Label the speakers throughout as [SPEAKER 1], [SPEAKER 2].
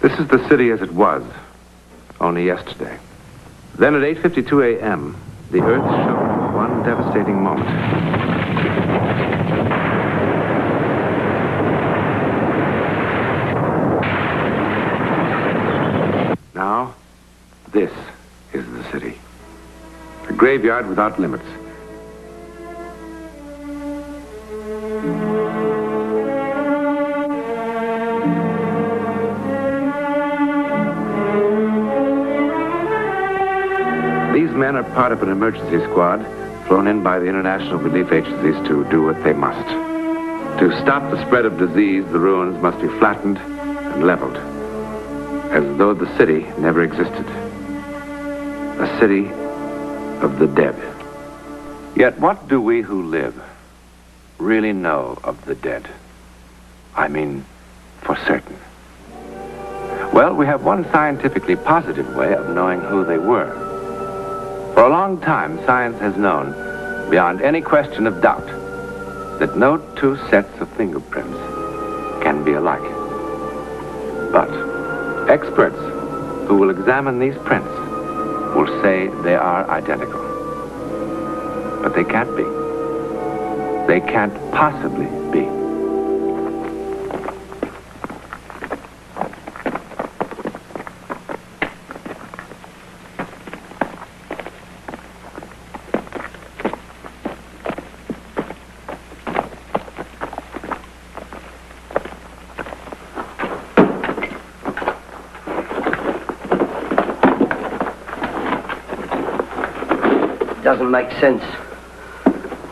[SPEAKER 1] This is the city as it was, only yesterday. Then at 8:52 a.m., the Earth showed one devastating moment. Now, this is the city. A graveyard without limits. These men are part of an emergency squad flown in by the international relief agencies to do what they must. To stop the spread of disease, the ruins must be flattened and leveled, as though the city never existed. A city of the dead. Yet what do we who live really know of the dead? I mean, for certain. Well, we have one scientifically positive way of knowing who they were. For a long time, science has known, beyond any question of doubt, that no two sets of fingerprints can be alike. But experts who will examine these prints will say they are identical. But they can't be. They can't possibly be.
[SPEAKER 2] Doesn't make sense.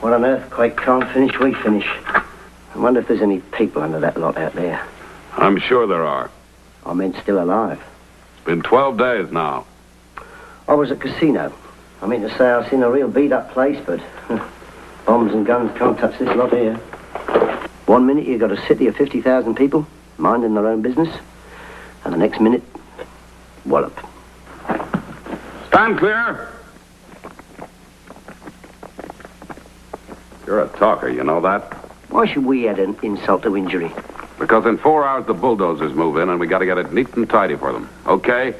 [SPEAKER 2] What an earthquake can't finish, we finish. I wonder if there's any people under that lot out there.
[SPEAKER 3] I'm sure there are.
[SPEAKER 2] I meant still alive.
[SPEAKER 3] It's been 12 days now.
[SPEAKER 2] I was at casino. I mean to say I've seen a real beat-up place, but bombs and guns can't touch this lot here. 1 minute you got a city of 50,000 people minding their own business, and the next minute, wallop.
[SPEAKER 3] Stand clear! You're a talker, you know that?
[SPEAKER 2] Why should we add an insult to injury?
[SPEAKER 3] Because in 4 hours the bulldozers move in and we got to get it neat and tidy for them. Okay?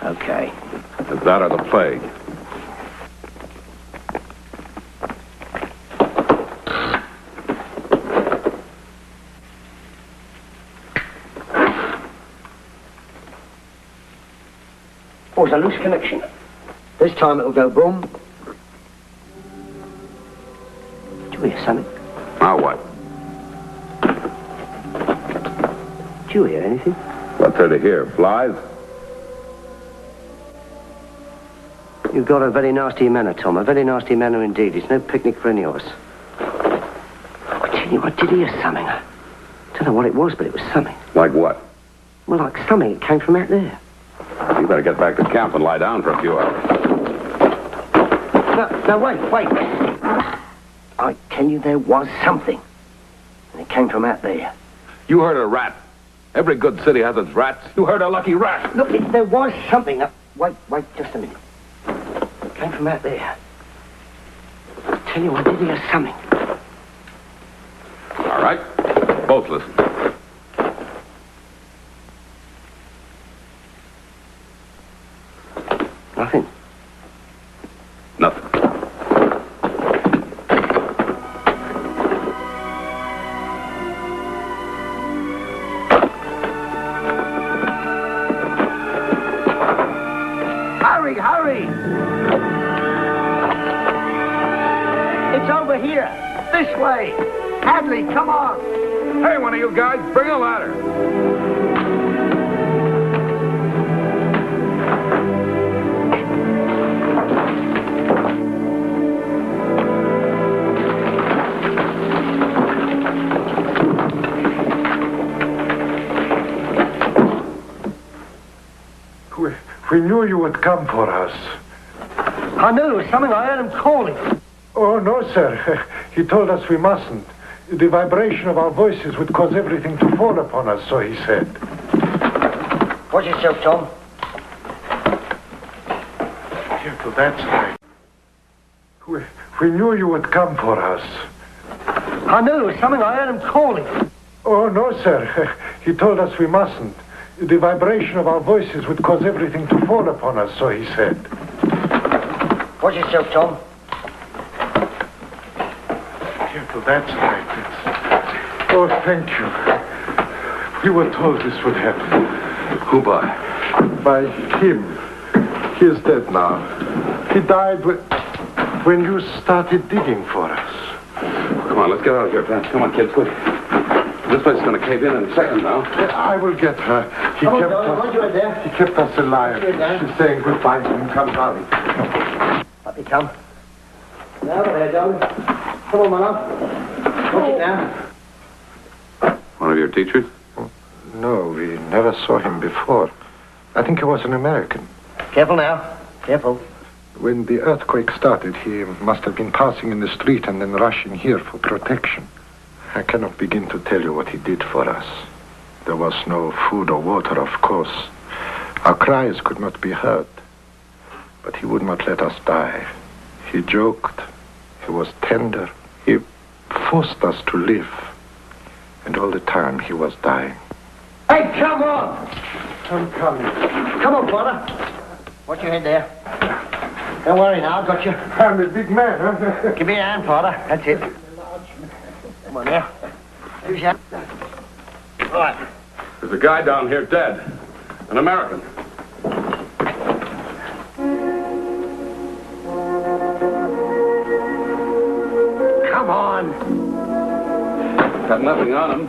[SPEAKER 2] Okay.
[SPEAKER 3] Is that or the plague?
[SPEAKER 2] Oh, it's a loose connection. This time it'll go boom. Did you hear something?
[SPEAKER 3] Now what?
[SPEAKER 2] Did you hear anything?
[SPEAKER 3] What's there to hear? Flies?
[SPEAKER 2] You've got a very nasty manner, Tom. A very nasty manner indeed. It's no picnic for any of us. I tell you, I did hear something. I don't know what it was, but it was something.
[SPEAKER 3] Like what?
[SPEAKER 2] Well, like something. It came from out there.
[SPEAKER 3] You better get back to camp and lie down for a few hours.
[SPEAKER 2] No, wait. I tell you, there was something. And it came from out there.
[SPEAKER 3] You heard a rat. Every good city has its rats. You heard a lucky rat.
[SPEAKER 2] Look, there was something. Wait, just a minute. It came from out there. I tell you, I did hear something.
[SPEAKER 3] All right. Both listen.
[SPEAKER 2] Nothing.
[SPEAKER 3] Nothing.
[SPEAKER 2] Hurry! It's over here. This way. Hadley, come on.
[SPEAKER 3] Hey, one of you guys, bring a ladder.
[SPEAKER 4] We knew you would come for us.
[SPEAKER 2] I knew there was something. I heard him calling.
[SPEAKER 4] Oh, no, sir. He told us we mustn't. The vibration of our voices would cause everything to fall upon us, so he said.
[SPEAKER 2] Watch yourself, Tom.
[SPEAKER 4] Here to that side. We knew you would come for us.
[SPEAKER 2] I knew there was something. I heard him calling.
[SPEAKER 4] Oh, no, sir. He told us we mustn't. The vibration of our voices would cause everything to fall upon us, so he said.
[SPEAKER 2] Watch yourself, Tom.
[SPEAKER 4] Careful, that's right. Oh, thank you. We were told this would happen.
[SPEAKER 3] Who by?
[SPEAKER 4] By him. He is dead now. He died when you started digging for us.
[SPEAKER 3] Come on, let's get out of here, friends. Come on, kids, quick. This place is going to cave in a second now.
[SPEAKER 4] I will get her. He kept us alive. She's saying goodbye to him. Come, darling.
[SPEAKER 2] Up you come. Now, there, darling. Come on, my love. Watch it now.
[SPEAKER 3] One of your teachers?
[SPEAKER 4] No, we never saw him before. I think he was an American.
[SPEAKER 2] Careful now. Careful.
[SPEAKER 4] When the earthquake started, he must have been passing in the street and then rushing here for protection. I cannot begin to tell you what he did for us. There was no food or water, of course. Our cries could not be heard. But he would not let us die. He joked. He was tender. He forced us to live. And all the time he was dying.
[SPEAKER 2] Hey, come on!
[SPEAKER 4] I'm coming.
[SPEAKER 2] Come on, Father. Watch your head there. Don't worry now, I've got you.
[SPEAKER 4] I'm a big man, huh?
[SPEAKER 2] Give me a hand, Father. That's it. Come on now. Use your hand. All right.
[SPEAKER 3] There's a guy down here dead. An American.
[SPEAKER 2] Come on.
[SPEAKER 3] Got nothing on him.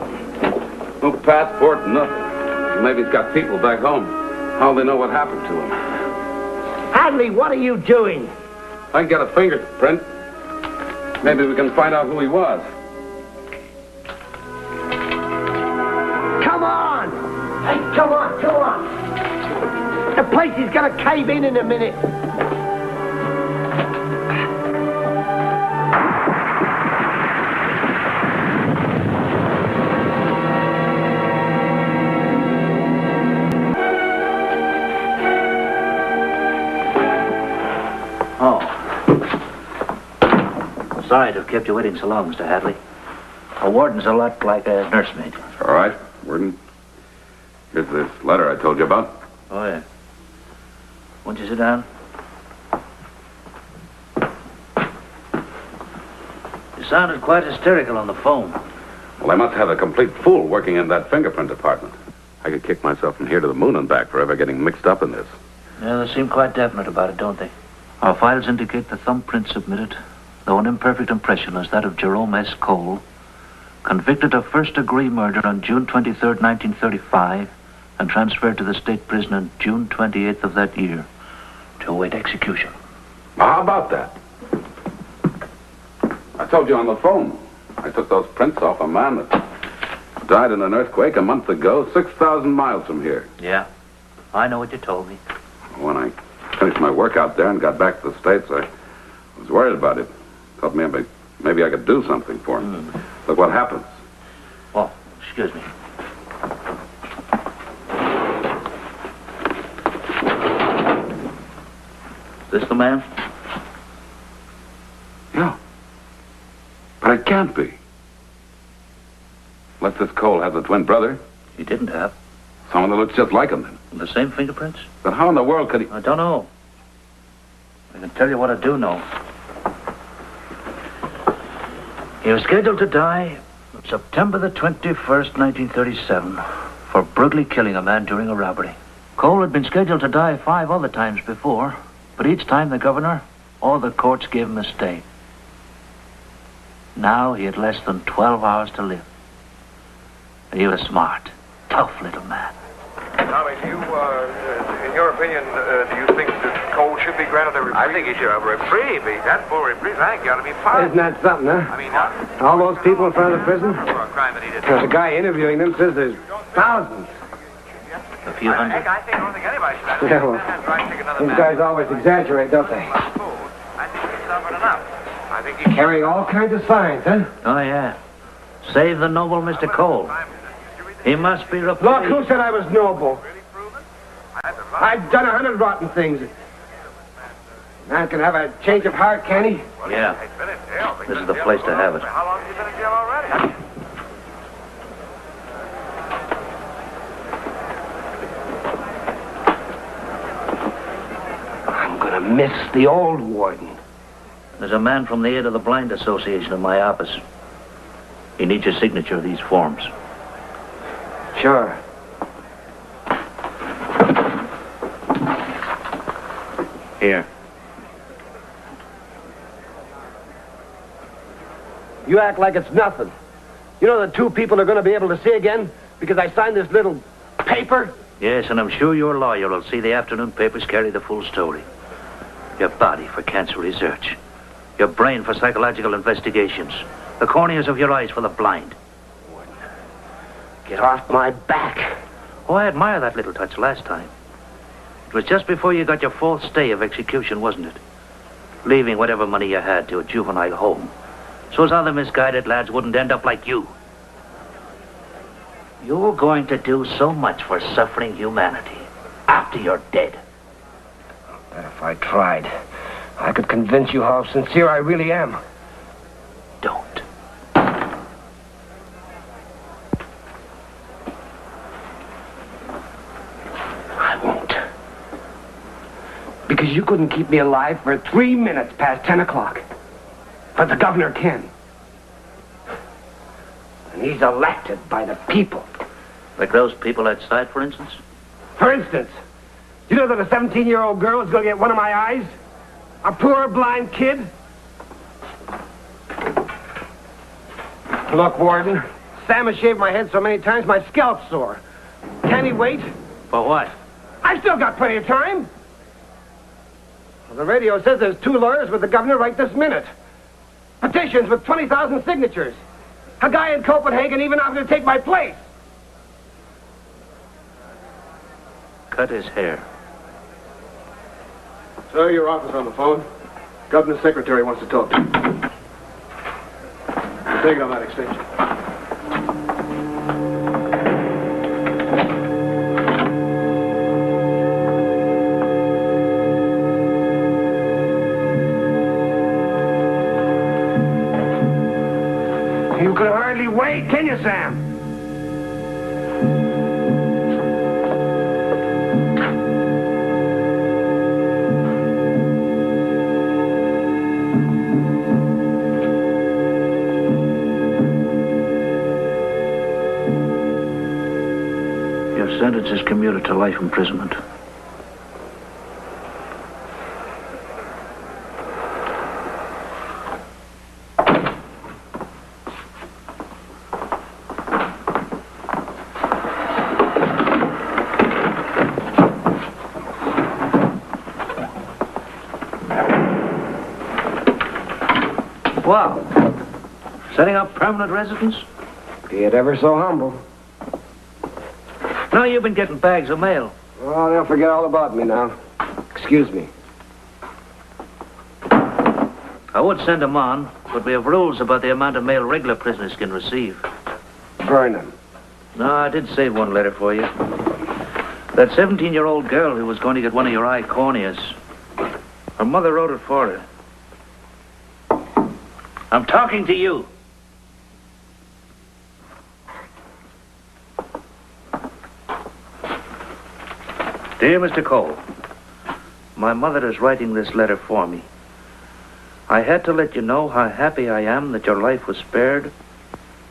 [SPEAKER 3] No passport, nothing. Maybe he's got people back home. How'll they know what happened to him?
[SPEAKER 2] Hadley, what are you doing?
[SPEAKER 3] I can get a fingerprint. Maybe we can find out who he was.
[SPEAKER 2] Come on! Hey, come on, come on! The place is going to cave in a minute.
[SPEAKER 5] Sorry to have kept you waiting so long, Mr. Hadley. A warden's a lot like a nursemaid.
[SPEAKER 3] All right, Warden. Here's this letter I told you about.
[SPEAKER 5] Oh, yeah. Won't you sit down? You sounded quite hysterical on the phone.
[SPEAKER 3] Well, I must have a complete fool working in that fingerprint department. I could kick myself from here to the moon and back for ever getting mixed up in this.
[SPEAKER 5] Yeah, they seem quite definite about it, don't they? Our files indicate the thumbprint submitted, though an imperfect impression, is that of Jerome S. Cole, convicted of first-degree murder on June 23rd, 1935, and transferred to the state prison on June 28th of that year to await execution.
[SPEAKER 3] How about that? I told you on the phone. I took those prints off a man that died in an earthquake a month ago, 6,000 miles from here.
[SPEAKER 5] Yeah, I know what you told me.
[SPEAKER 3] When I finished my work out there and got back to the States, I was worried about it. Thought maybe I could do something for him. Look what happens.
[SPEAKER 5] Oh, excuse me. Is this the man?
[SPEAKER 3] Yeah. But it can't be. Unless this Cole has a twin brother.
[SPEAKER 5] He didn't have.
[SPEAKER 3] Someone that looks just like him then.
[SPEAKER 5] The same fingerprints?
[SPEAKER 3] But how in the world could he...
[SPEAKER 5] I don't know. I can tell you what I do know. He was scheduled to die on September the 21st, 1937, for brutally killing a man during a robbery. Cole had been scheduled to die 5 other times before, but each time the governor or the courts gave him a stay. Now he had less than 12 hours to live. He was a smart, tough little man.
[SPEAKER 6] Tommy, do you, in your opinion, do you think that Cole should be granted a reprieve?
[SPEAKER 1] I think he should have a reprieve. He's had full reprieve. I think he ought to be fired.
[SPEAKER 7] Isn't that something, huh?
[SPEAKER 1] I mean,
[SPEAKER 7] All those people in front of the prison?
[SPEAKER 1] for a crime that he did.
[SPEAKER 7] The guy interviewing them says there's thousands.
[SPEAKER 5] A few hundred.
[SPEAKER 1] Heck, I don't think anybody should have
[SPEAKER 7] Yeah, well,
[SPEAKER 1] take another
[SPEAKER 7] These
[SPEAKER 1] man.
[SPEAKER 7] guys always exaggerate, don't they?
[SPEAKER 1] I think he's suffered enough. I think he...
[SPEAKER 7] Carrying all kinds of signs, huh?
[SPEAKER 5] Oh, yeah. Save the noble Mr. Cole. He must be reprieved.
[SPEAKER 7] Look, who said I was noble? I've done 100 rotten things. Man can have a change of heart, can he?
[SPEAKER 5] Yeah. This is the place to have it.
[SPEAKER 1] How long have you been in jail already?
[SPEAKER 7] gonna miss the old warden.
[SPEAKER 5] There's a man from the Aid of the Blind Association in my office. He needs your signature of these forms.
[SPEAKER 7] Sure.
[SPEAKER 5] Here.
[SPEAKER 7] You act like it's nothing. You know the two people are going to be able to see again because I signed this little paper?
[SPEAKER 5] Yes, and I'm sure your lawyer will see the afternoon papers carry the full story. Your body for cancer research. Your brain for psychological investigations. The corneas of your eyes for the blind.
[SPEAKER 7] Get off my back.
[SPEAKER 5] Oh, I admire that little touch last time. It was just before you got your false stay of execution, wasn't it? Leaving whatever money you had to a juvenile home. So as other misguided lads wouldn't end up like you. You're going to do so much for suffering humanity after you're dead.
[SPEAKER 7] If I tried, I could convince you how sincere I really am.
[SPEAKER 5] Don't.
[SPEAKER 7] I won't. Because you couldn't keep me alive for 3 minutes past 10 o'clock. But the governor can. And he's elected by the people.
[SPEAKER 5] Like those people outside, for instance?
[SPEAKER 7] For instance, you know that a 17-year-old girl is going to get one of my eyes? A poor blind kid? Look, Warden, Sam has shaved my head so many times my scalp's sore. Can he wait?
[SPEAKER 5] For what?
[SPEAKER 7] I've still got plenty of time. Well, the radio says there's 2 lawyers with the governor right this minute. Petitions with 20,000 signatures. A guy in Copenhagen even offered to take my place.
[SPEAKER 5] Cut his hair.
[SPEAKER 6] Sir, your office on the phone. Governor's secretary wants to talk to you. Take it on that extension.
[SPEAKER 7] You can hardly wait, can you, Sam?
[SPEAKER 5] Your sentence is commuted to life imprisonment. Wow. Setting up permanent residence?
[SPEAKER 7] Be it ever so humble.
[SPEAKER 5] Now you've been getting bags of mail.
[SPEAKER 7] Oh, they'll forget all about me now. Excuse me.
[SPEAKER 5] I would send them on, but we have rules about the amount of mail regular prisoners can receive.
[SPEAKER 7] Burn them.
[SPEAKER 5] No, I did save one letter for you. That 17-year-old girl who was going to get one of your eye corneas. Her mother wrote it for her. I'm talking to you. Dear Mr. Cole, my mother is writing this letter for me. I had to let you know how happy I am that your life was spared,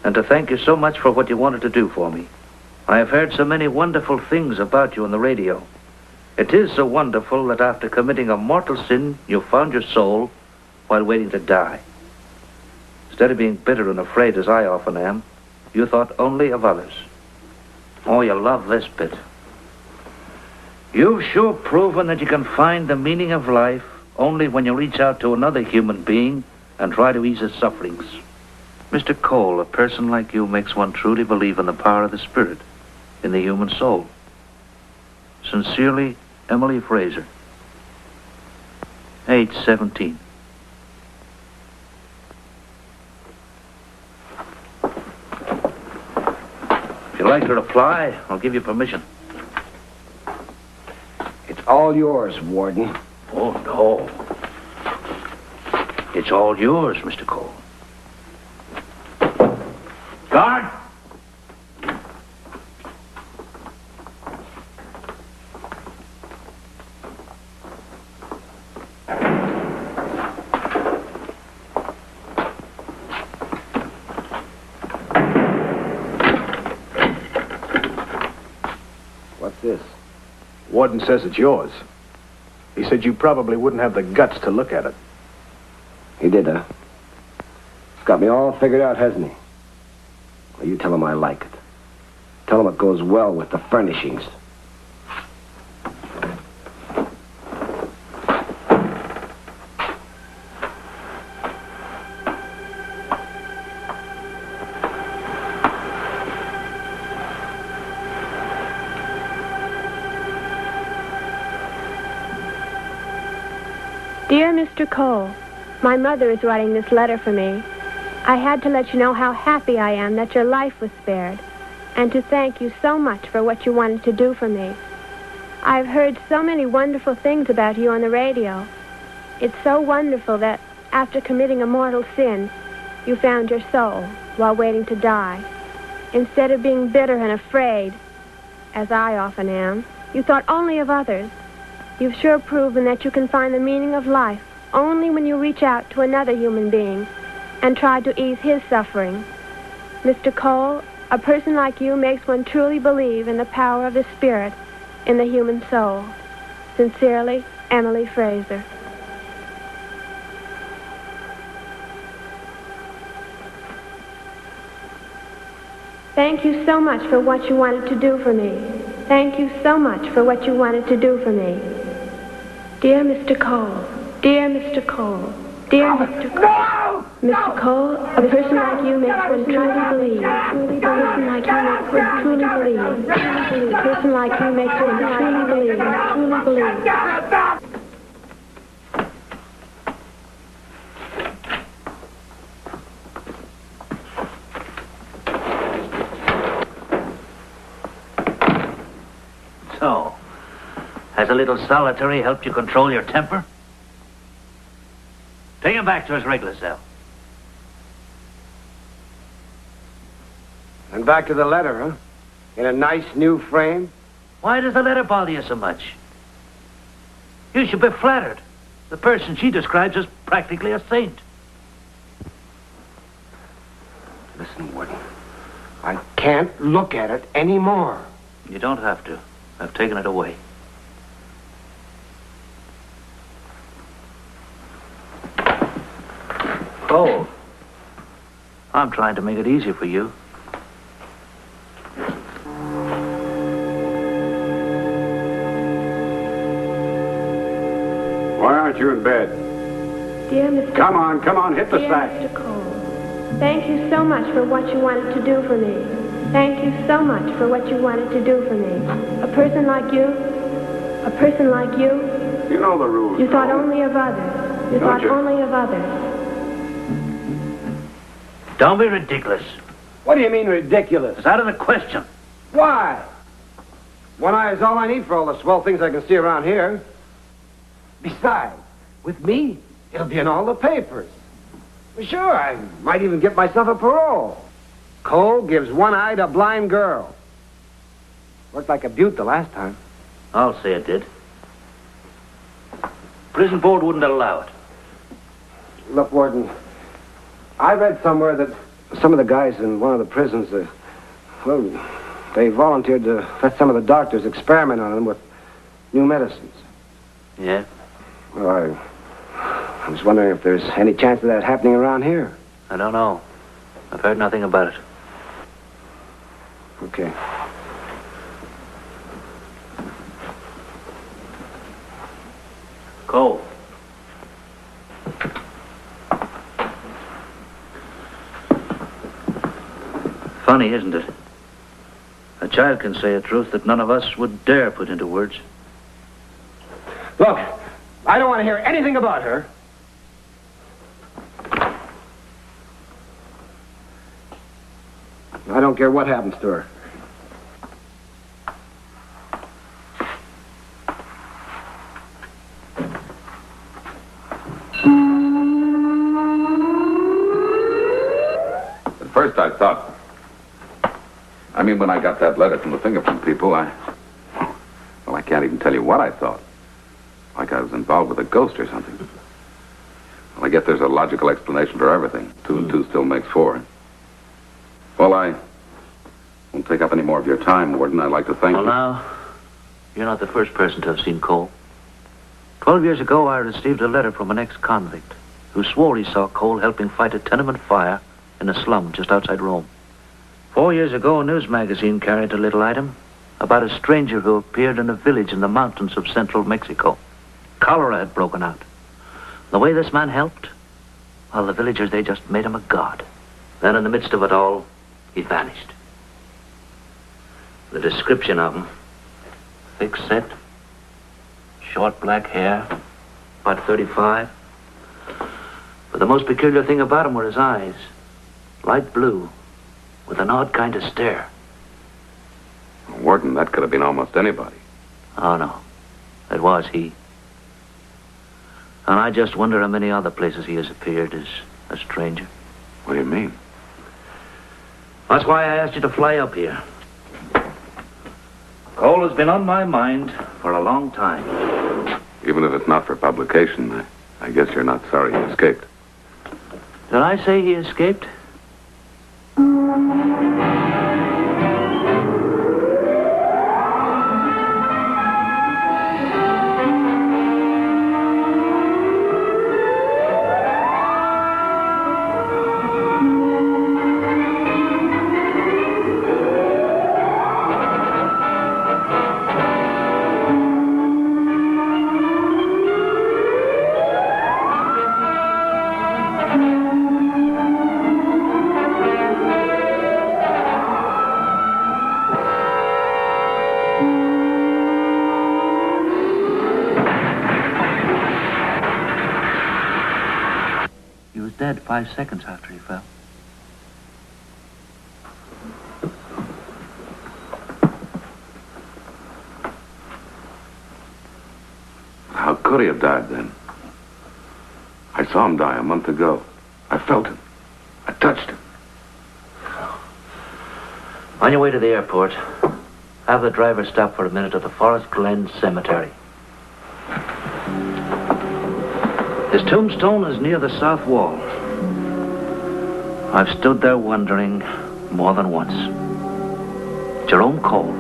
[SPEAKER 5] and to thank you so much for what you wanted to do for me. I have heard so many wonderful things about you on the radio. It is so wonderful that after committing a mortal sin, you found your soul while waiting to die. Instead of being bitter and afraid, as I often am, you thought only of others. Oh, you love this bit. You've sure proven that you can find the meaning of life only when you reach out to another human being and try to ease his sufferings. Mr. Cole, a person like you makes one truly believe in the power of the spirit, in the human soul. Sincerely, Emily Fraser. Age 17. If you'd like to reply, I'll give you permission.
[SPEAKER 7] It's all yours, Warden.
[SPEAKER 5] Oh, no. It's all yours, Mr. Cole. Guard!
[SPEAKER 8] Warden says it's yours. He said you probably wouldn't have the guts to look at it.
[SPEAKER 2] He did, huh? He's got me all figured out, hasn't he? Well, you tell him I like it. Tell him it goes well with the furnishings.
[SPEAKER 9] Dear Mr. Cole, my mother is writing this letter for me. I had to let you know how happy I am that your life was spared, and to thank you so much for what you wanted to do for me. I've heard so many wonderful things about you on the radio. It's so wonderful that after committing a mortal sin, you found your soul while waiting to die. Instead of being bitter and afraid, as I often am, you thought only of others. You've sure proven that you can find the meaning of life only when you reach out to another human being and try to ease his suffering. Mr. Cole, a person like you makes one truly believe in the power of the spirit in the human soul. Sincerely, Emily Fraser. Thank you so much for what you wanted to do for me. Thank you so much for what you wanted to do for me. Dear Mr. Cole, dear Mr. Cole, dear Mr. Cole. Mr. Cole, a person like you makes one truly believe. A person like you makes one truly believe. A person like you makes one truly believe. Truly believe.
[SPEAKER 5] So, has a little solitary helped you control your temper? Take him back to his regular cell.
[SPEAKER 7] And back to the letter, huh? In a nice new frame?
[SPEAKER 5] Why does the letter bother you so much? You should be flattered. The person she describes as practically a saint.
[SPEAKER 7] Listen, Warden. I can't look at it anymore.
[SPEAKER 5] You don't have to. I've taken it away. Oh. I'm trying to make it easier for you.
[SPEAKER 3] Why aren't you in bed?
[SPEAKER 9] Dear Mr.
[SPEAKER 3] Come on, hit the
[SPEAKER 9] Dear
[SPEAKER 3] sack.
[SPEAKER 9] Mr. Cole, thank you so much for what you wanted to do for me. Thank you so much for what you wanted to do for me. A person like you,
[SPEAKER 3] You know the rules.
[SPEAKER 9] you thought
[SPEAKER 3] Cole.
[SPEAKER 9] only of others. You
[SPEAKER 3] Don't
[SPEAKER 9] thought
[SPEAKER 3] you?
[SPEAKER 9] only of others.
[SPEAKER 5] Don't be ridiculous.
[SPEAKER 7] What do you mean ridiculous?
[SPEAKER 5] It's out of the question.
[SPEAKER 7] Why? One eye is all I need for all the swell things I can see around here. Besides, with me, it'll be in all the papers. Well, sure, I might even get myself a parole. Cole gives one eye to a blind girl. Worked like a beaut the last time.
[SPEAKER 5] I'll say it did. Prison board wouldn't allow it.
[SPEAKER 7] Look, Warden, I read somewhere that some of the guys in one of the prisons, they volunteered to let some of the doctors experiment on them with new medicines.
[SPEAKER 5] Yeah?
[SPEAKER 7] Well, I was wondering if there's any chance of that happening around here.
[SPEAKER 5] I don't know. I've heard nothing about it.
[SPEAKER 7] Okay.
[SPEAKER 5] Cole. Funny, isn't it? A child can say a truth that none of us would dare put into words.
[SPEAKER 7] Look, I don't want to hear anything about her. I don't care what happens to her.
[SPEAKER 3] At first I thought... when I got that letter from the fingerprint people, I can't even tell you what I thought. Like I was involved with a ghost or something. Well, I guess there's a logical explanation for everything. 2 and 2 still makes 4. Well, I won't take up any more of your time, Warden. I'd like to thank
[SPEAKER 5] Well,
[SPEAKER 3] you.
[SPEAKER 5] now, You're not the first person to have seen Cole. 12 years ago, I received a letter from an ex-convict who swore he saw Cole helping fight a tenement fire in a slum just outside Rome. 4 years ago, a news magazine carried a little item about a stranger who appeared in a village in the mountains of central Mexico. Cholera had broken out. The way this man helped, well, the villagers, they just made him a god. Then in the midst of it all, he vanished. The description of him: thick set, short black hair, about 35. But the most peculiar thing about him were his eyes, light blue, with an odd kind of stare.
[SPEAKER 3] Warden, that could have been almost anybody.
[SPEAKER 5] Oh, no. It was he. And I just wonder how many other places he has appeared as a stranger.
[SPEAKER 3] What do you mean?
[SPEAKER 5] That's why I asked you to fly up here. Cole has been on my mind for a long time.
[SPEAKER 3] Even if it's not for publication, I guess you're not sorry he escaped.
[SPEAKER 5] Did I say he escaped? He was dead 5 seconds after he fell.
[SPEAKER 3] How could he have died then? I saw him die a month ago. I felt him. I touched him.
[SPEAKER 5] On your way to the airport, have the driver stop for a minute at the Forest Glen Cemetery. His tombstone is near the south wall. I've stood there wondering more than once. Jerome Cole,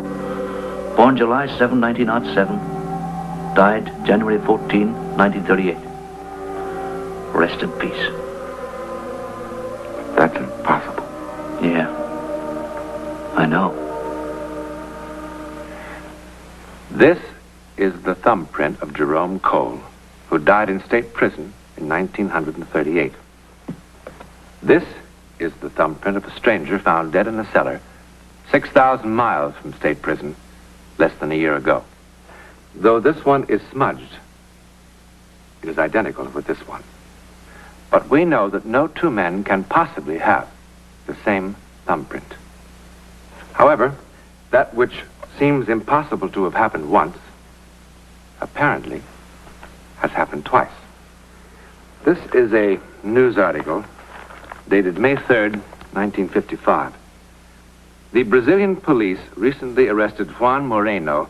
[SPEAKER 5] born July 7, 1907, died January 14, 1938. Rest in peace.
[SPEAKER 3] That's impossible.
[SPEAKER 5] Yeah, I know.
[SPEAKER 1] This is the thumbprint of Jerome Cole, who died in state prison in 1938. This is the thumbprint of a stranger found dead in a cellar 6,000 miles from state prison less than a year ago. Though this one is smudged, it is identical with this one. But we know that no two men can possibly have the same thumbprint. However, that which seems impossible to have happened once, apparently has happened twice. This is a news article dated May 3rd, 1955. The Brazilian police recently arrested Juan Moreno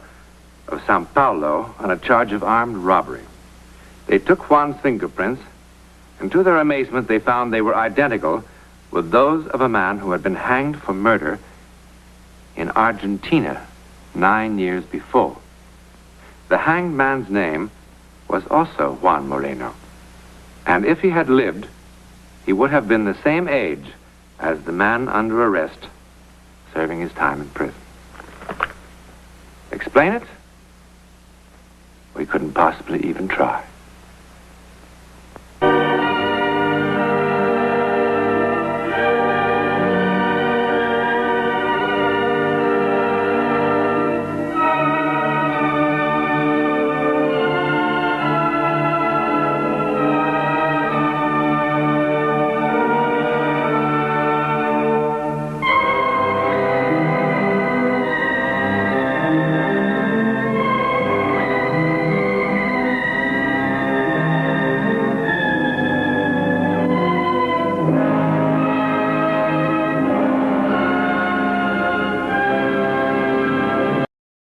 [SPEAKER 1] of Sao Paulo on a charge of armed robbery. They took Juan's fingerprints, and to their amazement, they found they were identical with those of a man who had been hanged for murder in Argentina 9 years before. The hanged man's name was also Juan Moreno, and if he had lived, he would have been the same age as the man under arrest serving his time in prison. Explain it? We couldn't possibly even try.